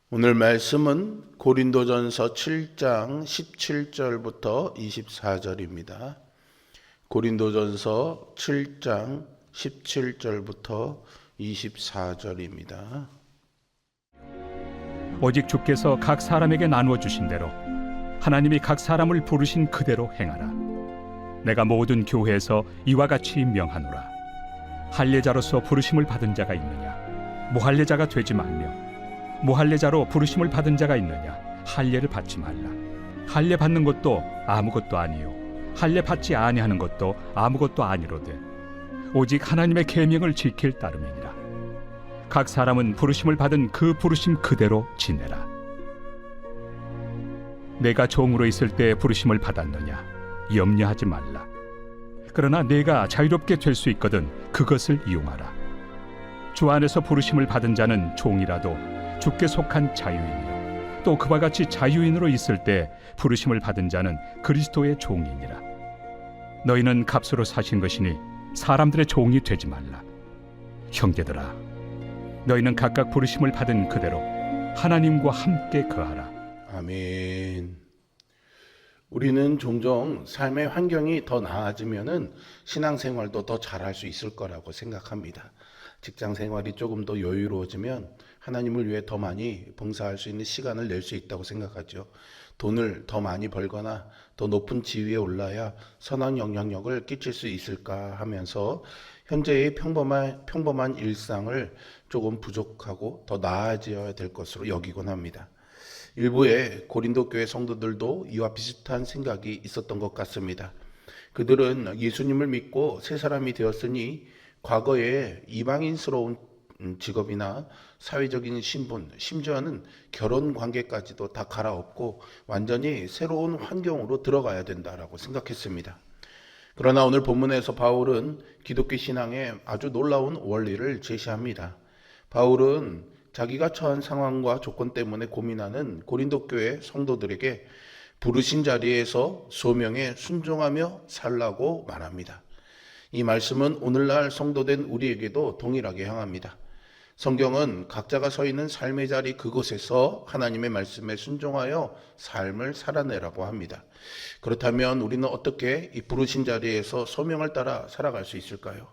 오늘 말씀은 고린도전서 7장 17절부터 24절입니다. 고린도전서 7장 17절부터 24절입니다. 오직 주께서 각 사람에게 나누어 주신 대로 하나님이 각 사람을 부르신 그대로 행하라. 내가 모든 교회에서 이와 같이 명하노라. 할례자로서 부르심을 받은 자가 있느냐? 무할례자가 되지 말며, 무할례자로 부르심을 받은 자가 있느냐? 할례를 받지 말라. 할례 받는 것도 아무것도 아니요, 할례 받지 아니하는 것도 아무것도 아니로되 오직 하나님의 계명을 지킬 따름이니라. 각 사람은 부르심을 받은 그 부르심 그대로 지내라. 내가 종으로 있을 때 부르심을 받았느냐? 염려하지 말라. 그러나 내가 자유롭게 될 수 있거든 그것을 이용하라. 주 안에서 부르심을 받은 자는 종이라도 주께 속한 자유인이요, 또 그와 같이 자유인으로 있을 때 부르심을 받은 자는 그리스도의 종이니라. 너희는 값으로 사신 것이니 사람들의 종이 되지 말라. 형제들아, 너희는 각각 부르심을 받은 그대로 하나님과 함께 거하라. 아멘. 우리는 종종 삶의 환경이 더 나아지면은 신앙생활도 더 잘할 수 있을 거라고 생각합니다. 직장 생활이 조금 더 여유로워지면 하나님을 위해 더 많이 봉사할 수 있는 시간을 낼 수 있다고 생각하죠. 돈을 더 많이 벌거나 더 높은 지위에 올라야 선한 영향력을 끼칠 수 있을까 하면서 현재의 평범한 일상을 조금 부족하고 더 나아져야 될 것으로 여기곤 합니다. 일부의 고린도 교회 성도들도 이와 비슷한 생각이 있었던 것 같습니다. 그들은 예수님을 믿고 새 사람이 되었으니 과거에 이방인스러운 직업이나 사회적인 신분, 심지어는 결혼 관계까지도 다 갈아엎고 완전히 새로운 환경으로 들어가야 된다라고 생각했습니다. 그러나 오늘 본문에서 바울은 기독교 신앙의 아주 놀라운 원리를 제시합니다. 바울은 자기가 처한 상황과 조건 때문에 고민하는 고린도 교회 성도들에게 부르신 자리에서 소명에 순종하며 살라고 말합니다. 이 말씀은 오늘날 성도된 우리에게도 동일하게 향합니다. 성경은 각자가 서 있는 삶의 자리 그곳에서 하나님의 말씀에 순종하여 삶을 살아내라고 합니다. 그렇다면 우리는 어떻게 이 부르신 자리에서 소명을 따라 살아갈 수 있을까요?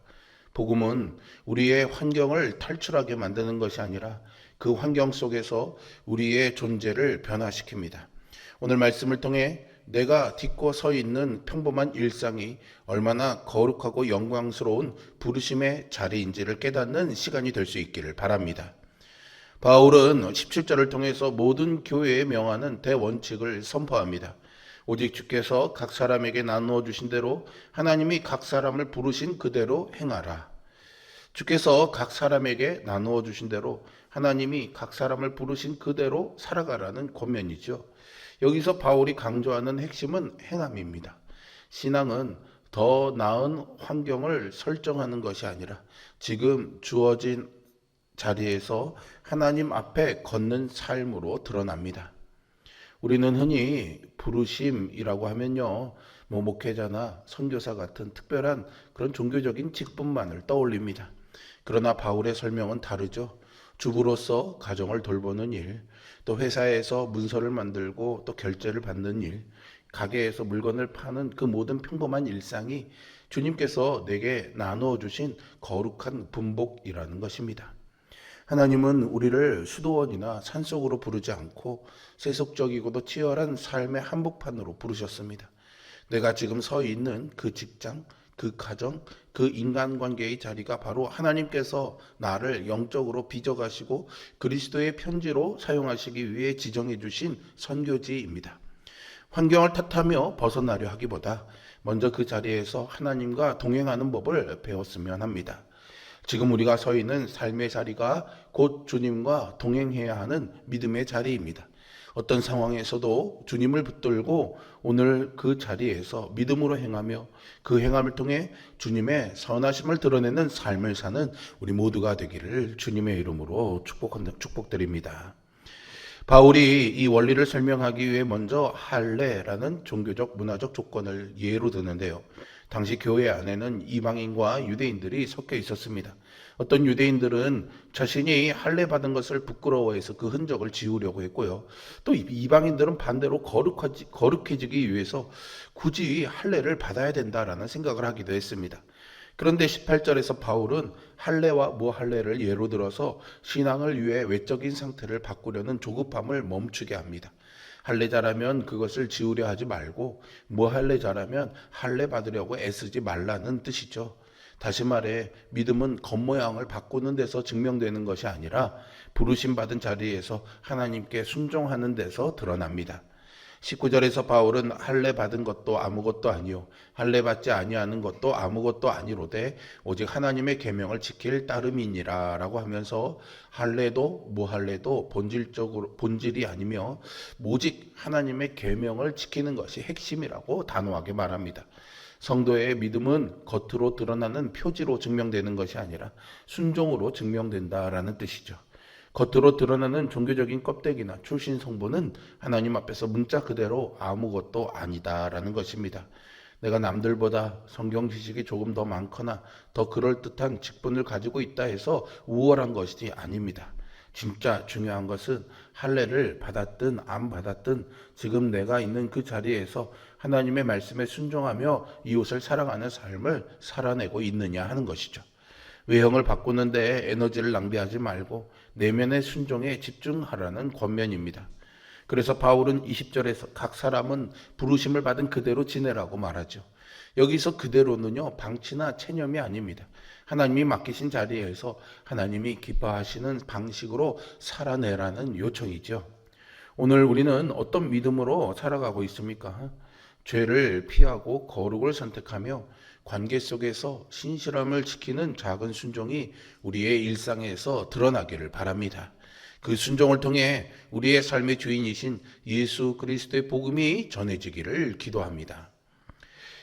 복음은 우리의 환경을 탈출하게 만드는 것이 아니라 그 환경 속에서 우리의 존재를 변화시킵니다. 오늘 말씀을 통해 내가 딛고 서 있는 평범한 일상이 얼마나 거룩하고 영광스러운 부르심의 자리인지를 깨닫는 시간이 될 수 있기를 바랍니다. 바울은 17절을 통해서 모든 교회에 명하는 대원칙을 선포합니다. 오직 주께서 각 사람에게 나누어 주신 대로 하나님이 각 사람을 부르신 그대로 행하라. 주께서 각 사람에게 나누어 주신 대로 하나님이 각 사람을 부르신 그대로 살아가라는 권면이죠. 여기서 바울이 강조하는 핵심은 행함입니다. 신앙은 더 나은 환경을 설정하는 것이 아니라 지금 주어진 자리에서 하나님 앞에 걷는 삶으로 드러납니다. 우리는 흔히 부르심이라고 하면요, 목회자나 선교사 같은 특별한 그런 종교적인 직분만을 떠올립니다. 그러나 바울의 설명은 다르죠. 주부로서 가정을 돌보는 일, 또 회사에서 문서를 만들고 또 결제를 받는 일, 가게에서 물건을 파는 그 모든 평범한 일상이 주님께서 내게 나누어 주신 거룩한 분복이라는 것입니다. 하나님은 우리를 수도원이나 산속으로 부르지 않고 세속적이고도 치열한 삶의 한복판으로 부르셨습니다. 내가 지금 서 있는 그 직장, 그 가정, 그 인간관계의 자리가 바로 하나님께서 나를 영적으로 빚어가시고 그리스도의 편지로 사용하시기 위해 지정해 주신 선교지입니다. 환경을 탓하며 벗어나려 하기보다 먼저 그 자리에서 하나님과 동행하는 법을 배웠으면 합니다. 지금 우리가 서 있는 삶의 자리가 곧 주님과 동행해야 하는 믿음의 자리입니다. 어떤 상황에서도 주님을 붙들고 오늘 그 자리에서 믿음으로 행하며 그 행함을 통해 주님의 선하심을 드러내는 삶을 사는 우리 모두가 되기를 주님의 이름으로 축복드립니다. 바울이 이 원리를 설명하기 위해 먼저 할례라는 종교적 문화적 조건을 예로 드는데요. 당시 교회 안에는 이방인과 유대인들이 섞여 있었습니다. 어떤 유대인들은 자신이 할례 받은 것을 부끄러워해서 그 흔적을 지우려고 했고요. 또 이방인들은 반대로 거룩해지기 위해서 굳이 할례를 받아야 된다라는 생각을 하기도 했습니다. 그런데 18절에서 바울은 할례와 무할례를 예로 들어서 신앙을 위해 외적인 상태를 바꾸려는 조급함을 멈추게 합니다. 할례자라면 그것을 지우려 하지 말고 무할례자라면 할례 받으려고 애쓰지 말라는 뜻이죠. 다시 말해 믿음은 겉모양을 바꾸는 데서 증명되는 것이 아니라 부르심 받은 자리에서 하나님께 순종하는 데서 드러납니다. 19절에서 바울은 할례 받은 것도 아무것도 아니요 할례 받지 아니하는 것도 아무것도 아니로되 오직 하나님의 계명을 지킬 따름이니라라고 하면서 할례도 무할례도 본질이 아니며 오직 하나님의 계명을 지키는 것이 핵심이라고 단호하게 말합니다. 성도의 믿음은 겉으로 드러나는 표지로 증명되는 것이 아니라 순종으로 증명된다라는 뜻이죠. 겉으로 드러나는 종교적인 껍데기나 출신 성분은 하나님 앞에서 문자 그대로 아무것도 아니다라는 것입니다. 내가 남들보다 성경 지식이 조금 더 많거나 더 그럴듯한 직분을 가지고 있다 해서 우월한 것이 아닙니다. 진짜 중요한 것은 할례를 받았든 안 받았든 지금 내가 있는 그 자리에서 하나님의 말씀에 순종하며 이웃을 사랑하는 삶을 살아내고 있느냐 하는 것이죠. 외형을 바꾸는데 에너지를 낭비하지 말고 내면의 순종에 집중하라는 권면입니다. 그래서 바울은 20절에서 각 사람은 부르심을 받은 그대로 지내라고 말하죠. 여기서 그대로는요, 방치나 체념이 아닙니다. 하나님이 맡기신 자리에서 하나님이 기뻐하시는 방식으로 살아내라는 요청이죠. 오늘 우리는 어떤 믿음으로 살아가고 있습니까? 죄를 피하고 거룩을 선택하며 관계 속에서 신실함을 지키는 작은 순종이 우리의 일상에서 드러나기를 바랍니다. 그 순종을 통해 우리의 삶의 주인이신 예수 그리스도의 복음이 전해지기를 기도합니다.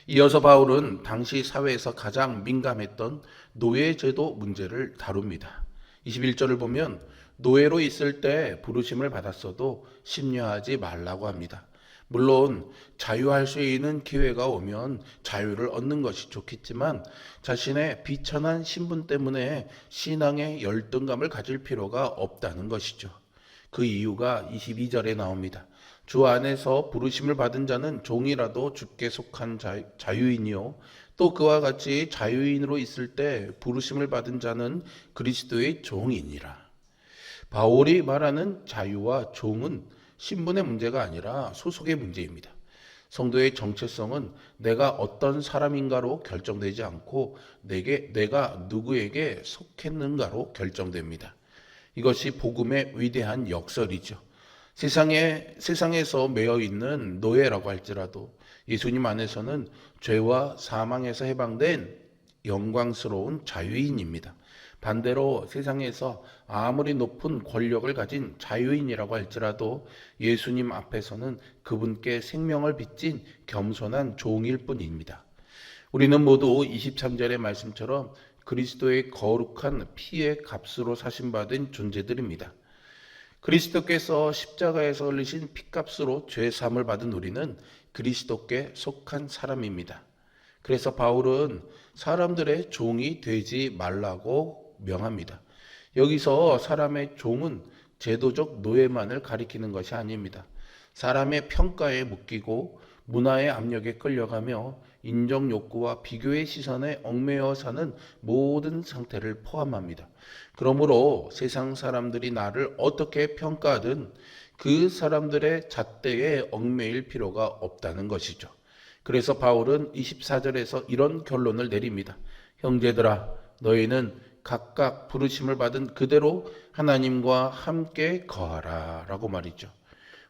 이어서 바울은 당시 사회에서 가장 민감했던 노예제도 문제를 다룹니다. 21절을 보면 노예로 있을 때 부르심을 받았어도 심려하지 말라고 합니다. 물론 자유할 수 있는 기회가 오면 자유를 얻는 것이 좋겠지만 자신의 비천한 신분 때문에 신앙의 열등감을 가질 필요가 없다는 것이죠. 그 이유가 22절에 나옵니다. 주 안에서 부르심을 받은 자는 종이라도 주께 속한 자유인이요 또 그와 같이 자유인으로 있을 때 부르심을 받은 자는 그리스도의 종이니라. 바울이 말하는 자유와 종은 신분의 문제가 아니라 소속의 문제입니다. 성도의 정체성은 내가 어떤 사람인가로 결정되지 않고 내가 누구에게 속했는가로 결정됩니다. 이것이 복음의 위대한 역설이죠. 세상에서 매여 있는 노예라고 할지라도 예수님 안에서는 죄와 사망에서 해방된 영광스러운 자유인입니다. 반대로 세상에서 아무리 높은 권력을 가진 자유인이라고 할지라도 예수님 앞에서는 그분께 생명을 빚진 겸손한 종일 뿐입니다. 우리는 모두 23절의 말씀처럼 그리스도의 거룩한 피의 값으로 사심받은 존재들입니다. 그리스도께서 십자가에서 흘리신 피값으로 죄 사함을 받은 우리는 그리스도께 속한 사람입니다. 그래서 바울은 사람들의 종이 되지 말라고 명합니다. 여기서 사람의 종은 제도적 노예만을 가리키는 것이 아닙니다. 사람의 평가에 묶이고 문화의 압력에 끌려가며 인정 욕구와 비교의 시선에 얽매여 사는 모든 상태를 포함합니다. 그러므로 세상 사람들이 나를 어떻게 평가하든 그 사람들의 잣대에 얽매일 필요가 없다는 것이죠. 그래서 바울은 24절에서 이런 결론을 내립니다. 형제들아, 너희는 각각 부르심을 받은 그대로 하나님과 함께 거하라 라고 말이죠.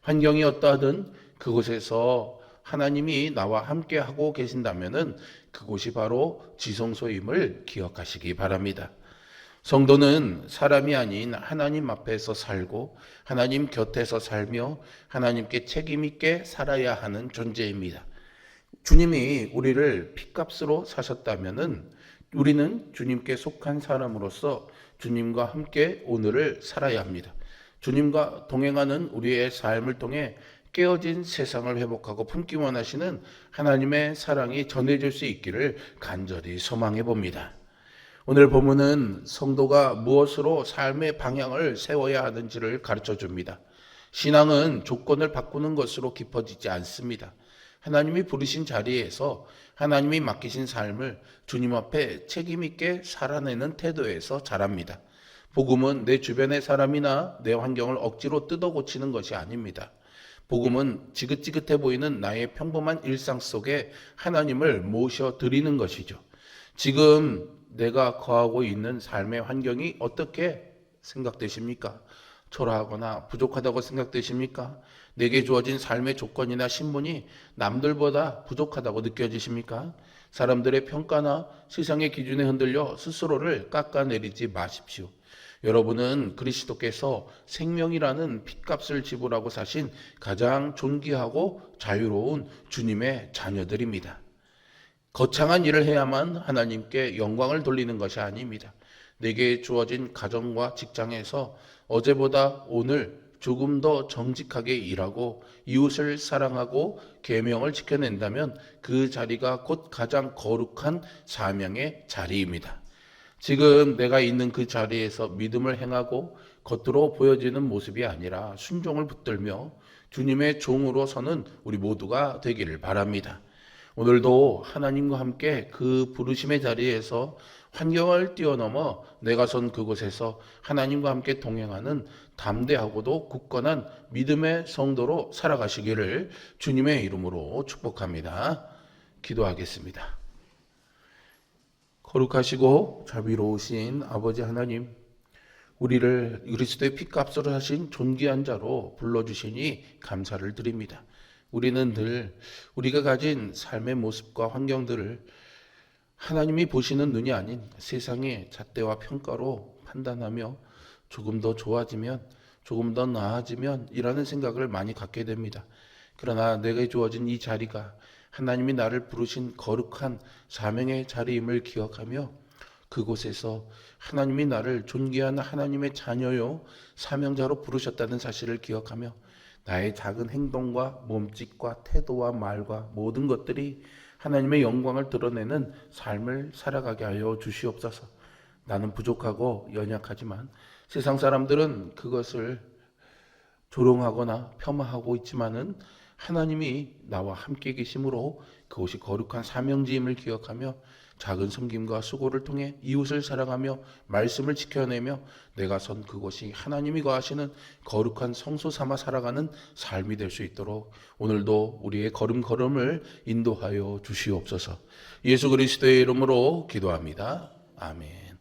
환경이 어떠하든 그곳에서 하나님이 나와 함께 하고 계신다면은 그곳이 바로 지성소임을 기억하시기 바랍니다. 성도는 사람이 아닌 하나님 앞에서 살고 하나님 곁에서 살며 하나님께 책임 있게 살아야 하는 존재입니다. 주님이 우리를 피값으로 사셨다면은 우리는 주님께 속한 사람으로서 주님과 함께 오늘을 살아야 합니다. 주님과 동행하는 우리의 삶을 통해 깨어진 세상을 회복하고 품기 원하시는 하나님의 사랑이 전해질 수 있기를 간절히 소망해 봅니다. 오늘 본문은 성도가 무엇으로 삶의 방향을 세워야 하는지를 가르쳐 줍니다. 신앙은 조건을 바꾸는 것으로 깊어지지 않습니다. 하나님이 부르신 자리에서 하나님이 맡기신 삶을 주님 앞에 책임 있게 살아내는 태도에서 자랍니다. 복음은 내 주변의 사람이나 내 환경을 억지로 뜯어 고치는 것이 아닙니다. 복음은 지긋지긋해 보이는 나의 평범한 일상 속에 하나님을 모셔 드리는 것이죠. 지금 내가 거하고 있는 삶의 환경이 어떻게 생각되십니까? 초라하거나 부족하다고 생각되십니까? 내게 주어진 삶의 조건이나 신분이 남들보다 부족하다고 느껴지십니까? 사람들의 평가나 세상의 기준에 흔들려 스스로를 깎아내리지 마십시오. 여러분은 그리스도께서 생명이라는 핏값을 지불하고 사신 가장 존귀하고 자유로운 주님의 자녀들입니다. 거창한 일을 해야만 하나님께 영광을 돌리는 것이 아닙니다. 내게 주어진 가정과 직장에서 어제보다 오늘 조금 더 정직하게 일하고 이웃을 사랑하고 계명을 지켜낸다면 그 자리가 곧 가장 거룩한 사명의 자리입니다. 지금 내가 있는 그 자리에서 믿음을 행하고 겉으로 보여지는 모습이 아니라 순종을 붙들며 주님의 종으로 서는 우리 모두가 되기를 바랍니다. 오늘도 하나님과 함께 그 부르심의 자리에서 환경을 뛰어넘어 내가 선 그곳에서 하나님과 함께 동행하는 담대하고도 굳건한 믿음의 성도로 살아가시기를 주님의 이름으로 축복합니다. 기도하겠습니다. 거룩하시고 자비로우신 아버지 하나님, 우리를 그리스도의 피값으로 하신 존귀한 자로 불러주시니 감사를 드립니다. 우리는 늘 우리가 가진 삶의 모습과 환경들을 하나님이 보시는 눈이 아닌 세상의 잣대와 평가로 판단하며 조금 더 좋아지면, 조금 더 나아지면 이라는 생각을 많이 갖게 됩니다. 그러나 내게 주어진 이 자리가 하나님이 나를 부르신 거룩한 사명의 자리임을 기억하며 그곳에서 하나님이 나를 존귀한 하나님의 자녀요 사명자로 부르셨다는 사실을 기억하며 나의 작은 행동과 몸짓과 태도와 말과 모든 것들이 하나님의 영광을 드러내는 삶을 살아가게 하여 주시옵소서. 나는 부족하고 연약하지만 세상 사람들은 그것을 조롱하거나 폄하하고 있지만은 하나님이 나와 함께 계심으로 그것이 거룩한 사명지임을 기억하며 작은 섬김과 수고를 통해 이웃을 사랑하며 말씀을 지켜내며 내가 선 그곳이 하나님이 거하시는 거룩한 성소 삼아 살아가는 삶이 될 수 있도록 오늘도 우리의 걸음걸음을 인도하여 주시옵소서. 예수 그리스도의 이름으로 기도합니다. 아멘.